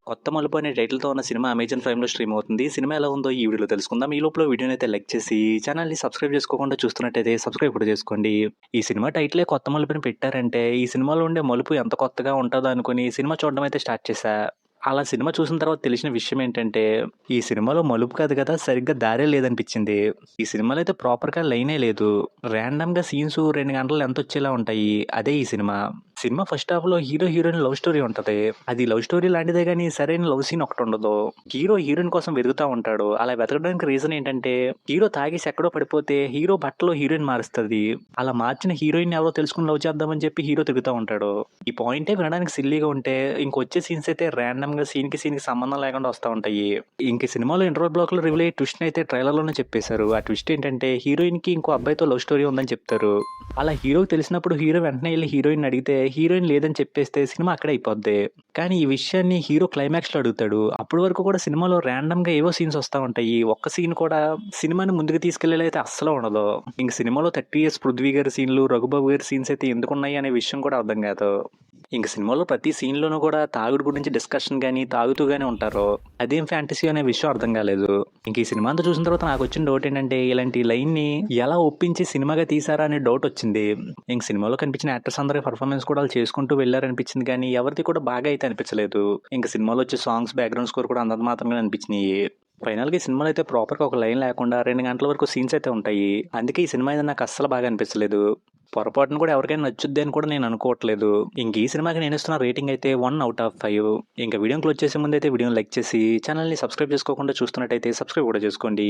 కొత్త మలుపు అనే టైటిల్‌తో ఉన్న సినిమా అమెజాన్ ప్రైమ్‌లో స్ట్రీమ్ అవుతుంది. సినిమా ఎలా ఉందో ఈ వీడియోలో తెలుసుకుందాం. ఈ లోపల వీడియోనైతే లైక్ చేసి ఛానెల్‌ని సబ్స్క్రైబ్ చేసుకోకుండా చూస్తున్నట్టయితే సబ్స్క్రైబ్ కూడా చేసుకోండి. ఈ సినిమా టైటిలే కొత్త మలుపుని పెట్టారంటే ఈ సినిమాలో ఉండే మలుపు ఎంత కొత్తగా ఉంటదో అనుకుని సినిమా చూడడం అయితే స్టార్ట్ చేశా. అలా సినిమా చూసిన తర్వాత తెలిసిన విషయం ఏంటంటే ఈ సినిమాలో మలుపు కాదు కదా, సరిగ్గా దారే లేదనిపించింది. ఈ సినిమాలో అయితే ప్రాపర్‌గా లైనే లేదు. ర్యాండమ్‌గా సీన్స్ 2 గంటలు లెంతొచ్చేలా ఉంటాయి. అదే ఈ సినిమా. సినిమా ఫస్ట్ హాఫ్‌లో హీరో, హీరోయిన్ లవ్ స్టోరీ ఉంటది. అది లవ్ స్టోరీ లాంటిదే గానీ సరైన లవ్ సీన్ ఒకటుండదు. హీరో హీరోయిన్ కోసం వెతుకుతా ఉంటాడు. అలా వెతకడానికి రీజన్ ఏంటంటే హీరో తాగేసి ఎక్కడో పడిపోతే హీరో బట్టలో హీరోయిన్ మారుస్తది. అలా మార్చిన హీరోయిన్ ఎవరో తెలుసుకొని లవ్ చేద్దామని చెప్పి హీరో తిరుగుతా ఉంటాడు. ఈ పాయింటే వినడానికి సిల్లీగా ఉంటే ఇంకొచ్చే సీన్స్ అయితే ర్యాండమ్‌గా సీన్‌కి సంబంధం లేకుండా వస్తా ఉంటాయి. ఇంక సినిమాలో ఇంటర్వల్ బ్లాక్‌లో రివీల్ అయ్యే ట్విస్ట్‌ని అయితే ట్రైలర్‌లోనే చెప్పేశారు. ఆ ట్విస్ట్ ఏంటంటే హీరోయిన్‌కి ఇంకో అబ్బాయితో లవ్ స్టోరీ ఉందని చెప్తారు. అలా హీరోకి తెలిసినప్పుడు హీరో వెంటనే ఎళ్లి హీరోయిన్‌ని అడిగితే హీరోయిన్ లేదని చెప్పేస్తే సినిమా అక్కడే అయిపోద్ది. కానీ ఈ విషయాన్ని హీరో క్లైమాక్స్‌లో అడుగుతాడు. అప్పటి వరకు కూడా సినిమాలో ర్యాండమ్‌గా ఏవో సీన్స్ వస్తా ఉంటాయి. ఒక్క సీన్ కూడా సినిమాని ముందుకు తీసుకెళ్ళేలా అయితే అస్సలు ఉండదు. ఇంక సినిమాలో 30 ఇయర్స్ పృథ్వీ గారి సీన్‌లు, రఘుబాబు గారి సీన్స్ అయితే ఎందుకున్నాయి అనే విషయం కూడా అర్థం కాదు. ఇంక సినిమాలో ప్రతి సీన్‌లోనూ కూడా తాగుడు గురించి డిస్కషన్ గాని, తాగుతూ గాని ఉంటారు. అదేం ఫ్యాంటసీ అనే విషయం అర్థం కాలేదు. ఇంక ఈ సినిమా అంతా చూసిన తర్వాత నాకొచ్చిన డౌట్ ఏంటంటే ఇలాంటి లైన్‌ని ఎలా ఒప్పించి సినిమాగా తీశారా అనే డౌట్ వచ్చింది. ఇంక సినిమాలో కనిపించిన యాక్టర్స్ అందరి పెర్ఫార్మెన్స్ కూడా వాళ్ళు చేసుకుంటూ వెళ్లారనిపించింది కానీ ఎవరిది కూడా బాగా అయితే అనిపించలేదు. ఇంక సినిమాలో వచ్చే సాంగ్స్, బ్యాక్‌గ్రౌండ్ స్కోర్ కూడా అంతంత మాత్రంగానే అనిపించినియి. ఫైనల్‌గా ఈ సినిమాలో అయితే ప్రాపర్‌గా ఒక లైన్ లేకుండా 2 గంటల వరకు సీన్స్ అయితే ఉంటాయి. అందుకే ఈ సినిమా అయితే నాకు అస్సలు బాగా అనిపించలేదు. పొరపాటున కూడా ఎవరికైనా నచ్చుద్ది అని కూడా నేను అనుకోవట్లేదు. ఇంక ఈ సినిమాకి నేను ఇస్తున్న రేటింగ్ అయితే 1/5. ఇంక వీడియోని క్లోజ్ చేసే ముందు అయితే వీడియోని లైక్ చేసి ఛానల్‌ని సబ్స్క్రైబ్ చేసుకోకుండా చూస్తున్నట్టయితే సబ్స్క్రైబ్ కూడా చేసుకోండి.